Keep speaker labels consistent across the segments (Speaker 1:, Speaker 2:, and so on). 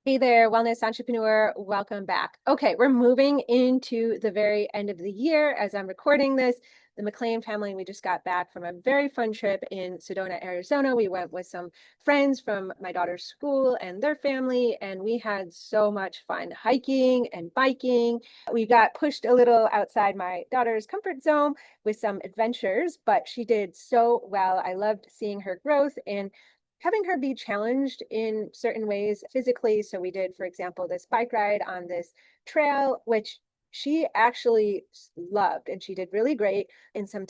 Speaker 1: Hey there, wellness entrepreneur. Welcome back. Okay, we're moving into the very end of the year as I'm recording this. The McLean family, we just got back from a very fun trip in Sedona, Arizona. We went with some friends from my daughter's school and their family, and we had so much fun hiking and biking. We got pushed a little outside my daughter's comfort zone with some adventures, but she did so well. I loved seeing her growth and having her be challenged in certain ways physically. So we did, for example, this bike ride on this trail, which she actually loved, and she did really great in some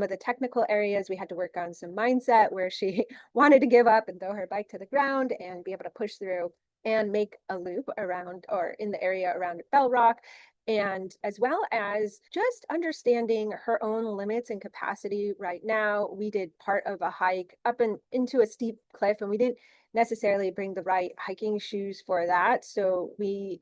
Speaker 1: of the technical areas. We had to work on some mindset where she wanted to give up and throw her bike to the ground and be able to push through and make a loop around or in the area around Bell Rock, and as well as just understanding her own limits and capacity right now. We did part of a hike up and into a steep cliff, and we didn't necessarily bring the right hiking shoes for that. So we,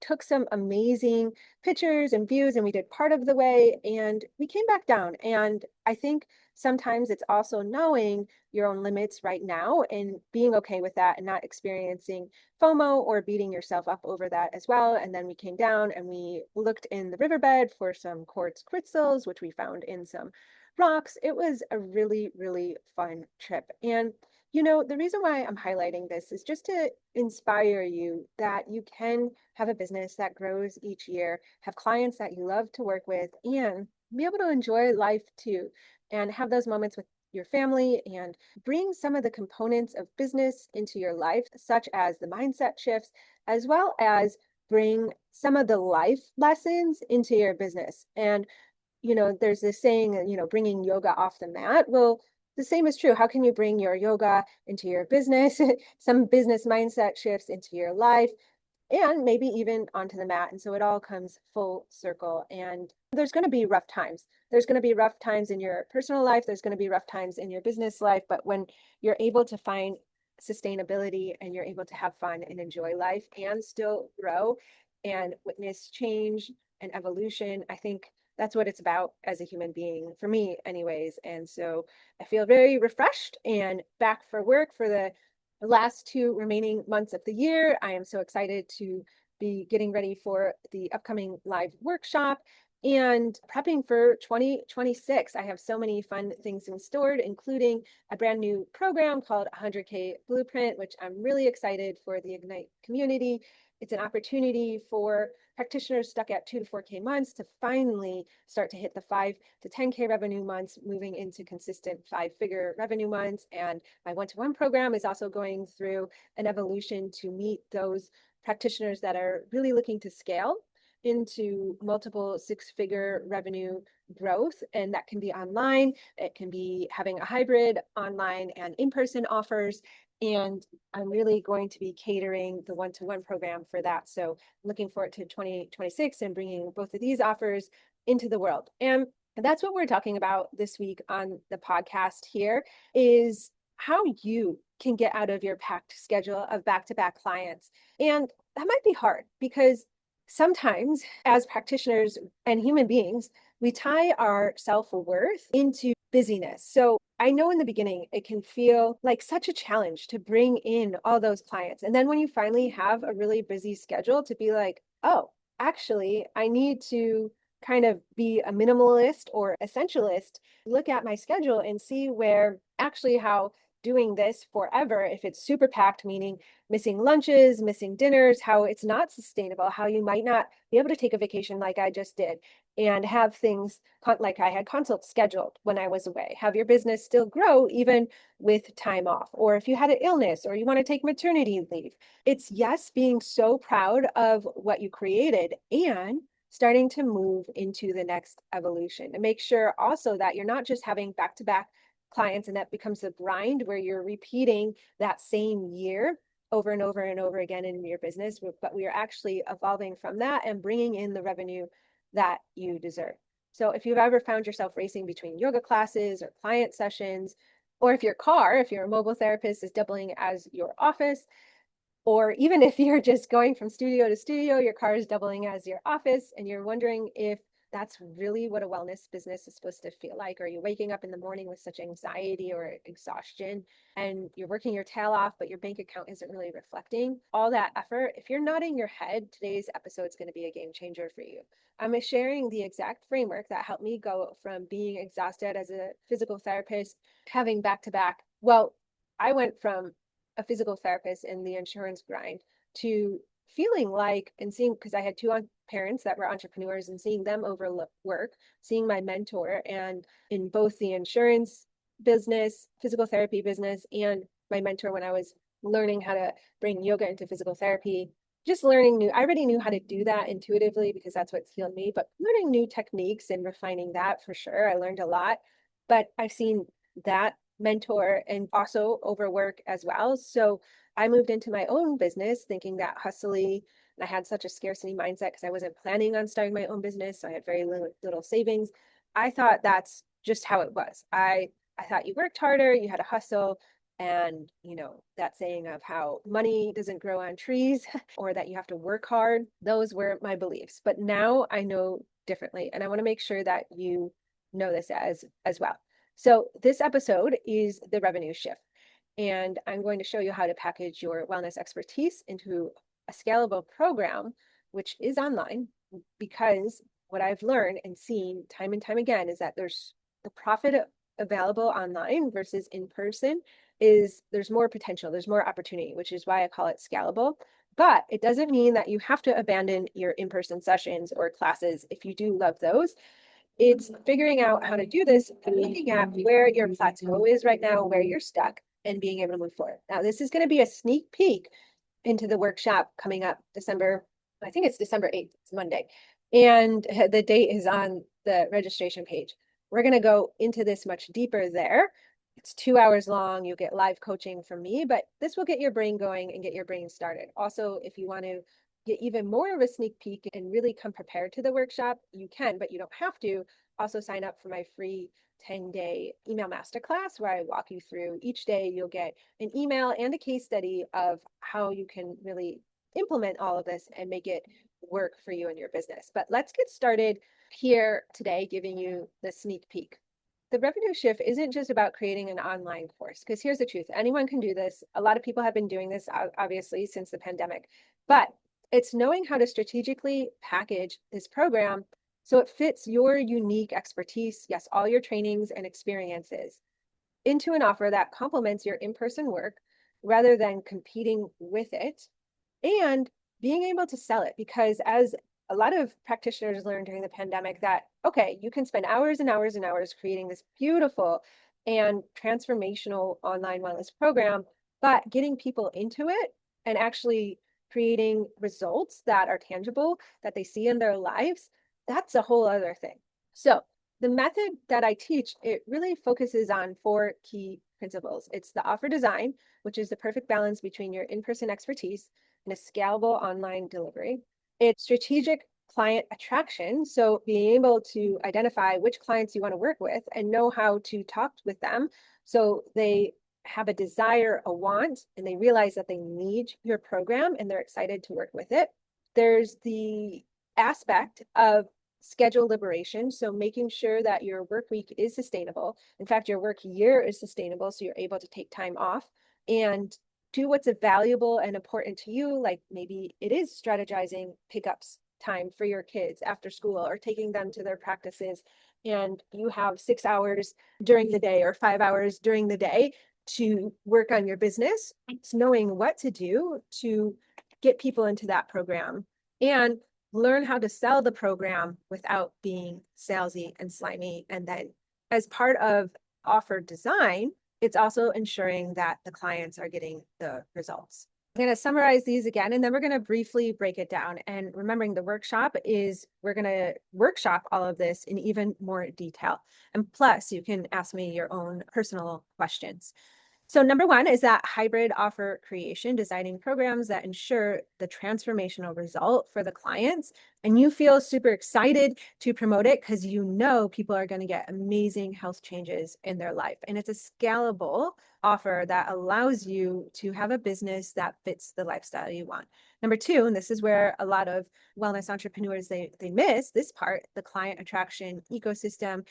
Speaker 1: took some amazing pictures and views, and we did part of the way, and we came back down. And I think sometimes it's also knowing your own limits right now and being okay with that and not experiencing FOMO or beating yourself up over that as well. And then we came down and we looked in the riverbed for some quartz crystals, which we found in some rocks. It was a really, really fun trip. And the reason why I'm highlighting this is just to inspire you that you can have a business that grows each year, have clients that you love to work with, and be able to enjoy life too, and have those moments with your family and bring some of the components of business into your life, such as the mindset shifts, as well as bring some of the life lessons into your business. And, there's this saying, bringing yoga off the mat. Well, the same is true. How can you bring your yoga into your business, some business mindset shifts into your life, and maybe even onto the mat? And so it all comes full circle. And there's going to be rough times. There's going to be rough times in your personal life. There's going to be rough times in your business life. But when you're able to find sustainability and you're able to have fun and enjoy life and still grow and witness change and evolution, I think that's what it's about as a human being, for me, anyways. And so I feel very refreshed and back for work for the last two remaining months of the year. I am so excited to be getting ready for the upcoming live workshop and prepping for 2026. I have so many fun things in store, including a brand new program called 100K Blueprint, which I'm really excited for the Ignite community. It's an opportunity for practitioners stuck at 2 to 4K months to finally start to hit the 5 to 10K revenue months, moving into consistent 5-figure revenue months. And my one-to-one program is also going through an evolution to meet those practitioners that are really looking to scale into multiple 6-figure revenue growth. And that can be online, it can be having a hybrid online and in-person offers. And I'm really going to be catering the one-to-one program for that. So looking forward to 2026 and bringing both of these offers into the world. And that's what we're talking about this week on the podcast here, is how you can get out of your packed schedule of back-to-back clients. And that might be hard because sometimes as practitioners and human beings, we tie our self-worth into busyness. So I know in the beginning, it can feel like such a challenge to bring in all those clients. And then when you finally have a really busy schedule, to be like, oh, actually, I need to kind of be a minimalist or essentialist, look at my schedule and see where actually how doing this forever, if it's super packed, meaning missing lunches, missing dinners, how it's not sustainable, how you might not be able to take a vacation like I just did and have things like I had consults scheduled when I was away, have your business still grow even with time off. Or if you had an illness or you want to take maternity leave, it's yes, being so proud of what you created and starting to move into the next evolution and make sure also that you're not just having back-to-back clients and that becomes a grind where you're repeating that same year over and over and over again in your business, but we are actually evolving from that and bringing in the revenue that you deserve. So if you've ever found yourself racing between yoga classes or client sessions, or if if you're a mobile therapist, is doubling as your office, or even if you're just going from studio to studio, your car is doubling as your office, and you're wondering if that's really what a wellness business is supposed to feel like? Are you waking up in the morning with such anxiety or exhaustion and you're working your tail off, but your bank account isn't really reflecting all that effort? If you're nodding your head, today's episode is going to be a game changer for you. I'm sharing the exact framework that helped me go from being exhausted as a physical therapist, having back to back. Well, I went from a physical therapist in the insurance grind to feeling like and seeing, because I had two parents that were entrepreneurs and seeing them overlook work, seeing my mentor and in both the insurance business, physical therapy business, and my mentor when I was learning how to bring yoga into physical therapy, just learning new, I already knew how to do that intuitively because that's what's healed me, but learning new techniques and refining that for sure. I learned a lot, but I've seen that mentor and also overwork as well. So I moved into my own business thinking that hustly, and I had such a scarcity mindset because I wasn't planning on starting my own business. So I had very little savings. I thought that's just how it was. I thought you worked harder, you had to hustle, and that saying of how money doesn't grow on trees or that you have to work hard, those were my beliefs. But now I know differently, and I want to make sure that you know this as well. So this episode is the revenue shift. And I'm going to show you how to package your wellness expertise into a scalable program, which is online, because what I've learned and seen time and time again is that there's the profit available online versus in person is there's more potential, there's more opportunity, which is why I call it scalable. But it doesn't mean that you have to abandon your in-person sessions or classes if you do love those. It's figuring out how to do this and looking at where your plateau is right now, where you're stuck, and being able to move forward. Now, this is going to be a sneak peek into the workshop coming up December, I think it's December 8th, it's Monday. And the date is on the registration page. We're going to go into this much deeper there. It's 2 hours long. You get live coaching from me, but this will get your brain going and get your brain started. Also, if you want to get even more of a sneak peek and really come prepared to the workshop, you can, but you don't have to. Also sign up for my free 10-day email masterclass where I walk you through each day. You'll get an email and a case study of how you can really implement all of this and make it work for you and your business. But let's get started here today, giving you the sneak peek. The revenue shift isn't just about creating an online course, because here's the truth. Anyone can do this. A lot of people have been doing this, obviously, since the pandemic, but it's knowing how to strategically package this program so it fits your unique expertise, yes, all your trainings and experiences, into an offer that complements your in-person work rather than competing with it, and being able to sell it. Because as a lot of practitioners learned during the pandemic that, okay, you can spend hours and hours and hours creating this beautiful and transformational online wellness program, but getting people into it and actually creating results that are tangible, that they see in their lives, that's a whole other thing. So the method that I teach, it really focuses on 4 key principles. It's the offer design, which is the perfect balance between your in-person expertise and a scalable online delivery. It's strategic client attraction. So being able to identify which clients you want to work with and know how to talk with them so they have a desire, a want, and they realize that they need your program and they're excited to work with it. There's the aspect of schedule liberation. So making sure that your work week is sustainable. In fact, your work year is sustainable. So you're able to take time off and do what's valuable and important to you. Like maybe it is strategizing pickups time for your kids after school or taking them to their practices. And you have 6 hours during the day or 5 hours during the day to work on your business. It's knowing what to do to get people into that program and learn how to sell the program without being salesy and slimy. And then as part of offer design, it's also ensuring that the clients are getting the results. I'm going to summarize these again, and then we're going to briefly break it down. And remembering the workshop is we're going to workshop all of this in even more detail. And plus, you can ask me your own personal questions. So number one is that hybrid offer creation, designing programs that ensure the transformational result for the clients. And you feel super excited to promote it because you know people are going to get amazing health changes in their life. And it's a scalable offer that allows you to have a business that fits the lifestyle you want. Number two, and this is where a lot of wellness entrepreneurs they miss this part, the client attraction ecosystem.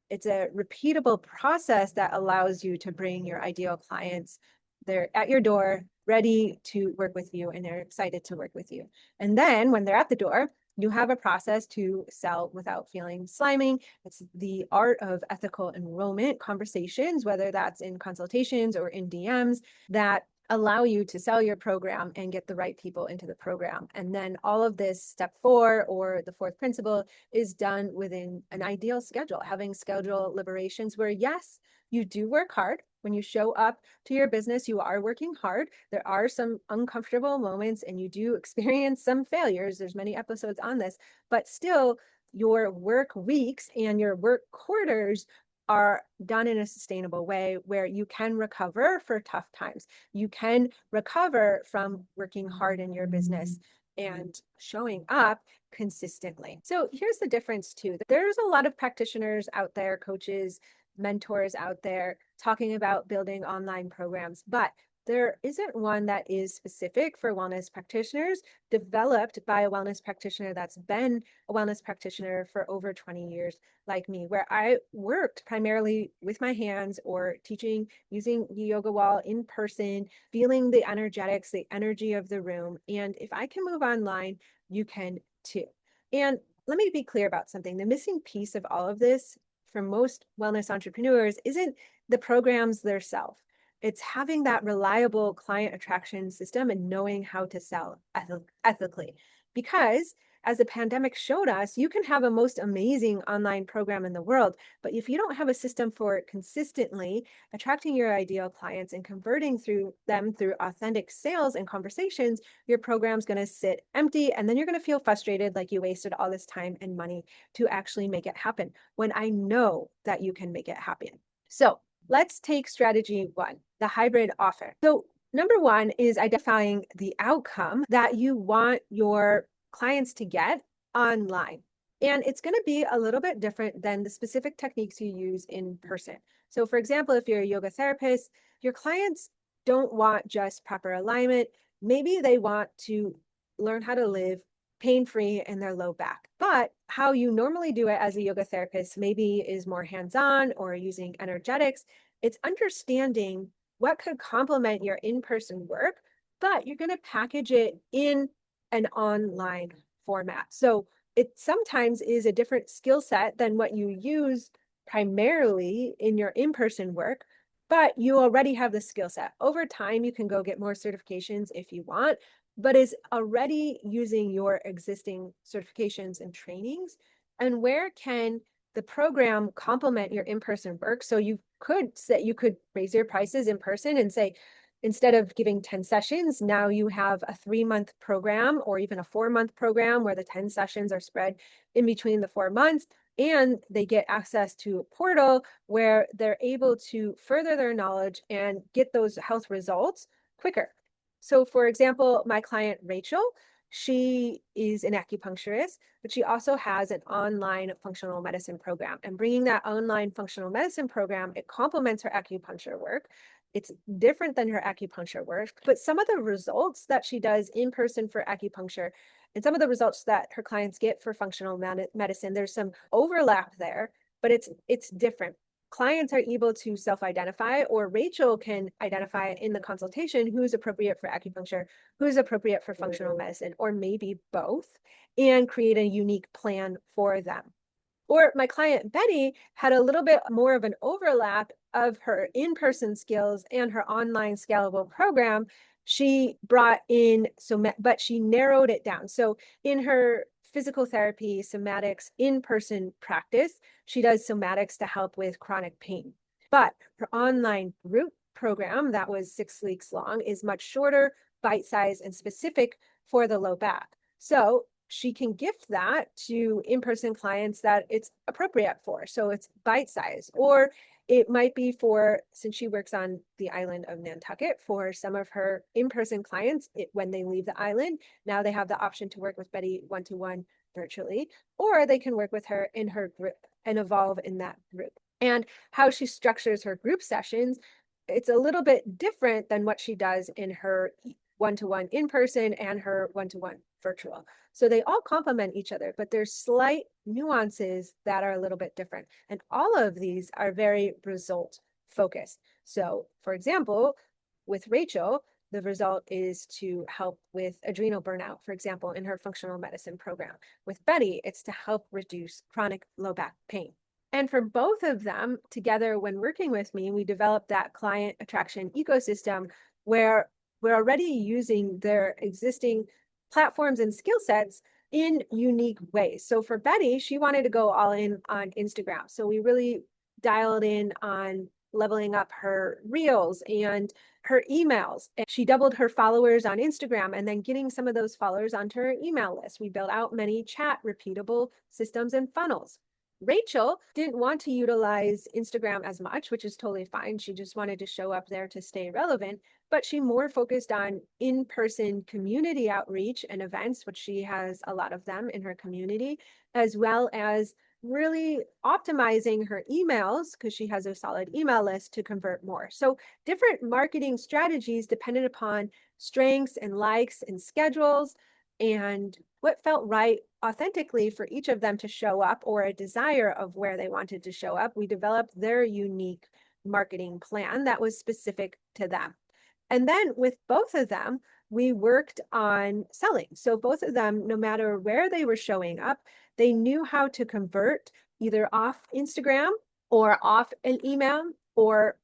Speaker 1: It's a repeatable process that allows you to bring your ideal clients. They're at your door, ready to work with you, and they're excited to work with you. And then when they're at the door, you have a process to sell without feeling sliming. It's the art of ethical enrollment conversations, whether that's in consultations or in DMs, that allow you to sell your program and get the right people into the program. And then all of this, step four, or the fourth principle, is done within an ideal schedule, having schedule liberations where, yes, you do work hard. When you show up to your business, you are working hard. There are some uncomfortable moments and you do experience some failures. There's many episodes on this, but still your work weeks and your work quarters are done in a sustainable way where you can recover for tough times. You can recover from working hard in your business and showing up consistently. So here's the difference too. There's a lot of practitioners out there, coaches, mentors out there talking about building online programs, but there isn't one that is specific for wellness practitioners, developed by a wellness practitioner that's been a wellness practitioner for over 20 years, like me, where I worked primarily with my hands or teaching using the yoga wall in person, feeling the energetics, the energy of the room. And if I can move online, you can too. And let me be clear about something. The missing piece of all of this for most wellness entrepreneurs isn't the programs themselves. It's having that reliable client attraction system and knowing how to sell ethically. Because as the pandemic showed us, you can have a most amazing online program in the world, but if you don't have a system for consistently attracting your ideal clients and converting through them through authentic sales and conversations, your program's going to sit empty, and then you're going to feel frustrated like you wasted all this time and money to actually make it happen, when I know that you can make it happen. So let's take strategy one, the hybrid offer. So number one is identifying the outcome that you want your clients to get online. And it's going to be a little bit different than the specific techniques you use in person. So for example, if you're a yoga therapist, your clients don't want just proper alignment. Maybe they want to learn how to live pain-free in their low back. But how you normally do it as a yoga therapist maybe is more hands-on or using energetics. It's understanding what could complement your in-person work, but you're going to package it in an online format. So it sometimes is a different skill set than what you use primarily in your in-person work, but you already have the skill set. Over time, you can go get more certifications if you want, but is already using your existing certifications and trainings. And where can the program complement your in-person work? So you could raise your prices in person and say, instead of giving 10 sessions, now you have a 3-month program or even a 4-month program where the 10 sessions are spread in between the 4 months. And they get access to a portal where they're able to further their knowledge and get those health results quicker. So for example, my client, Rachel, she is an acupuncturist, but she also has an online functional medicine program. And bringing that online functional medicine program, it complements her acupuncture work. It's different than her acupuncture work, but some of the results that she does in person for acupuncture and some of the results that her clients get for functional medicine, there's some overlap there, but it's different. Clients are able to self-identify, or Rachel can identify in the consultation who's appropriate for acupuncture, who's appropriate for functional medicine, or maybe both, and create a unique plan for them. Or my client, Betty, had a little bit more of an overlap of her in-person skills and her online scalable program. She brought in, but she narrowed it down. So in her physical therapy, somatics, in-person practice, she does somatics to help with chronic pain. But her online group program that was 6 weeks long is much shorter, bite-sized, and specific for the low back. So she can gift that to in-person clients that it's appropriate for. So it's bite-sized. Or It might be for, since she works on the island of Nantucket, for some of her in-person clients, when they leave the island, now they have the option to work with Betty one-to-one virtually, or they can work with her in her group and evolve in that group. And how she structures her group sessions, it's a little bit different than what she does in her one-to-one in-person and her one-to-one virtual. So they all complement each other, but there's slight nuances that are a little bit different. And all of these are very result focused. So for example, with Rachel, the result is to help with adrenal burnout, for example, in her functional medicine program. With Betty, it's to help reduce chronic low back pain. And for both of them together, when working with me, we developed that client attraction ecosystem where we're already using their existing platforms and skill sets in unique ways. So for Betty, she wanted to go all in on Instagram. So we really dialed in on leveling up her reels and her emails. And she doubled her followers on Instagram and then getting some of those followers onto her email list. We built out many chat repeatable systems and funnels. Rachel didn't want to utilize Instagram as much, which is totally fine. She just wanted to show up there to stay relevant, but she more focused on in-person community outreach and events, which she has a lot of them in her community, as well as really optimizing her emails because she has a solid email list to convert more. So different marketing strategies depended upon strengths and likes and schedules and what felt right authentically for each of them to show up, or a desire of where they wanted to show up. We developed their unique marketing plan that was specific to them. And then with both of them, we worked on selling. So both of them, no matter where they were showing up, they knew how to convert either off Instagram or off an email, or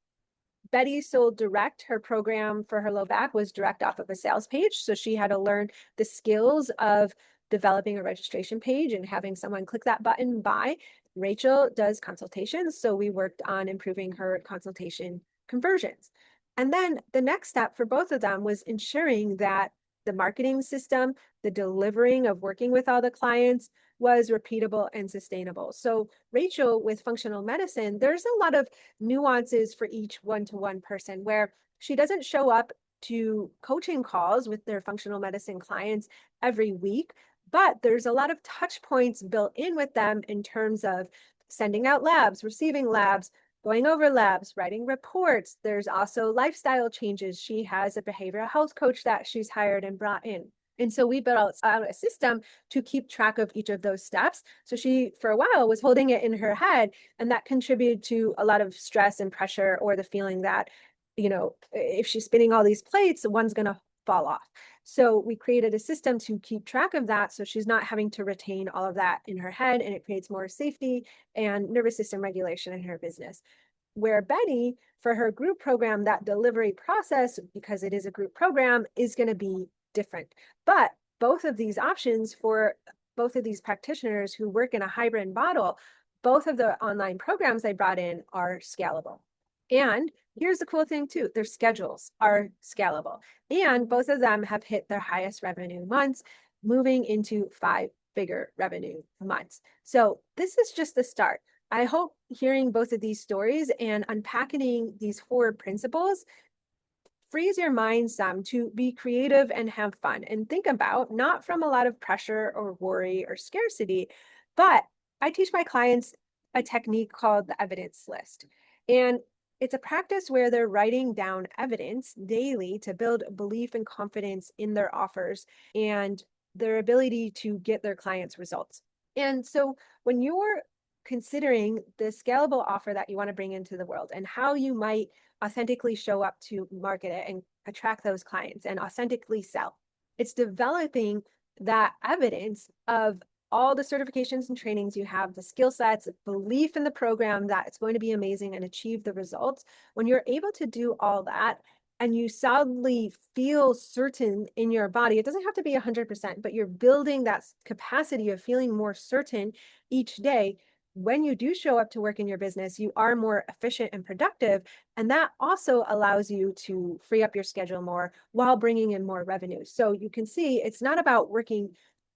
Speaker 1: Betty sold direct. Her program for her low back was direct off of a sales page. So she had to learn the skills of developing a registration page and having someone click that button buy. Rachel does consultations. So we worked on improving her consultation conversions. And then the next step for both of them was ensuring that the marketing system, the delivering of working with all the clients was repeatable and sustainable. So Rachel with functional medicine, there's a lot of nuances for each one-to-one person where she doesn't show up to coaching calls with their functional medicine clients every week, but there's a lot of touch points built in with them in terms of sending out labs, receiving labs, going over labs, writing reports. There's also lifestyle changes. She has a behavioral health coach that she's hired and brought in. And so we built out a system to keep track of each of those steps. So she, for a while, was holding it in her head, and that contributed to a lot of stress and pressure, or the feeling that, if she's spinning all these plates, one's going to fall off. So we created a system to keep track of that, so she's not having to retain all of that in her head, and it creates more safety and nervous system regulation in her business. Where Betty, for her group program, that delivery process, because it is a group program, is going to be different. But both of these options for both of these practitioners who work in a hybrid model, both of the online programs I brought in are scalable. And here's the cool thing too, their schedules are scalable. And both of them have hit their highest revenue months, moving into 5-figure revenue months. So this is just the start. I hope hearing both of these stories and unpacking these 4 principles frees your mind some to be creative and have fun and think about, not from a lot of pressure or worry or scarcity, but I teach my clients a technique called the evidence list. And it's a practice where they're writing down evidence daily to build belief and confidence in their offers and their ability to get their clients results. And so when you're considering the scalable offer that you want to bring into the world and how you might authentically show up to market it and attract those clients and authentically sell, it's developing that evidence of all the certifications and trainings you have, the skill sets, belief in the program that it's going to be amazing and achieve the results. When you're able to do all that and you solidly feel certain in your body, it doesn't have to be 100%, but you're building that capacity of feeling more certain each day. When you do show up to work in your business, you are more efficient and productive. And that also allows you to free up your schedule more while bringing in more revenue. So you can see it's not about working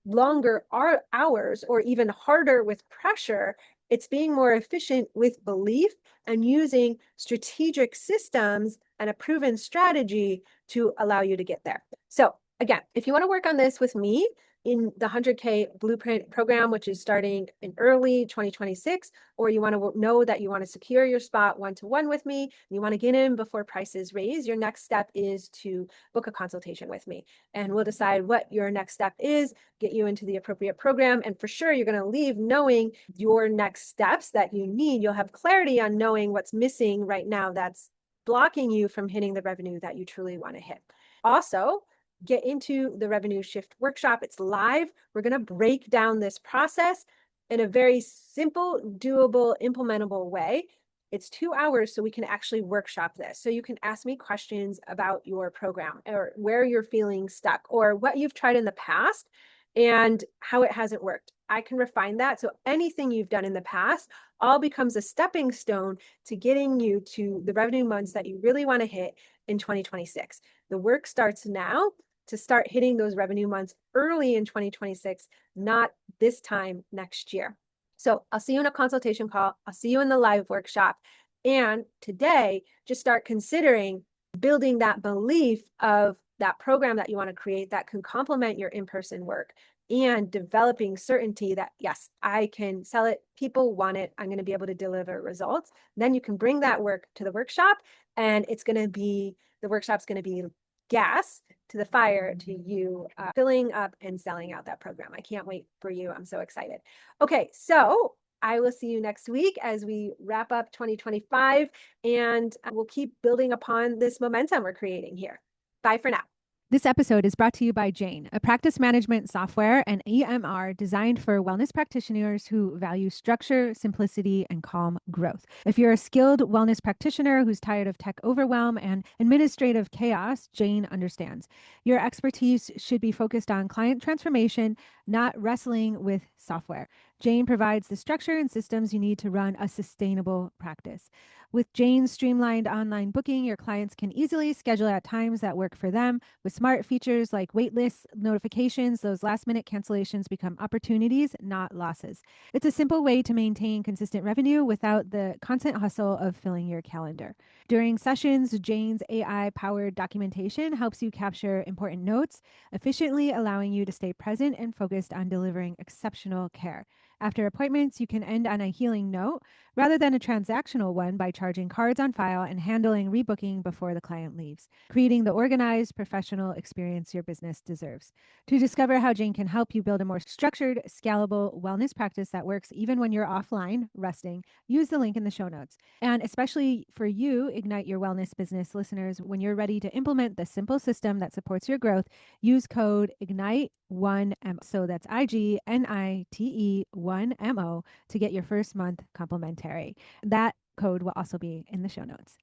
Speaker 1: longer hours or even harder with pressure. It's being more efficient with belief and using strategic systems and a proven strategy to allow you to get there. So again, if you want to work on this with me in the 100K Blueprint program, which is starting in early 2026, or you want to know that you want to secure your spot one-to-one with me, you want to get in before prices raise, your next step is to book a consultation with me. And we'll decide what your next step is, get you into the appropriate program. And for sure, you're going to leave knowing your next steps that you need. You'll have clarity on knowing what's missing right now that's blocking you from hitting the revenue that you truly want to hit. Also, get into the revenue shift workshop. It's live. We're going to break down this process in a very simple, doable, implementable way. It's 2 hours, so we can actually workshop this. So you can ask me questions about your program or where you're feeling stuck or what you've tried in the past and how it hasn't worked. I can refine that. So anything you've done in the past all becomes a stepping stone to getting you to the revenue months that you really want to hit in 2026. The work starts now to start hitting those revenue months early in 2026, not this time next year. So I'll see you in a consultation call. I'll see you in the live workshop. And today, just start considering building that belief of that program that you want to create that can complement your in-person work and developing certainty that, yes, I can sell it. People want it. I'm going to be able to deliver results. Then you can bring that work to the workshop, and the workshop's going to be gas to the fire to you filling up and selling out that program. I can't wait for you. I'm so excited. Okay, so I will see you next week as we wrap up 2025, and we'll keep building upon this momentum we're creating here. Bye for now.
Speaker 2: This episode is brought to you by Jane, a practice management software and EMR designed for wellness practitioners who value structure, simplicity, and calm growth. If you're a skilled wellness practitioner who's tired of tech overwhelm and administrative chaos, Jane understands. Your expertise should be focused on client transformation, not wrestling with software. Jane provides the structure and systems you need to run a sustainable practice. With Jane's streamlined online booking, your clients can easily schedule at times that work for them. With smart features like waitlist notifications, those last-minute cancellations become opportunities, not losses. It's a simple way to maintain consistent revenue without the constant hustle of filling your calendar. During sessions, Jane's AI-powered documentation helps you capture important notes, efficiently allowing you to stay present and focused on delivering exceptional care. After appointments, you can end on a healing note rather than a transactional one by charging cards on file and handling rebooking before the client leaves, creating the organized, professional experience your business deserves. To discover how Jane can help you build a more structured, scalable wellness practice that works even when you're offline, resting, use the link in the show notes. And especially for you, Ignite Your Wellness business listeners, when you're ready to implement the simple system that supports your growth, use code IGNITE1MO. So that's IGNITE1MO to get your first month complimentary. That code will also be in the show notes.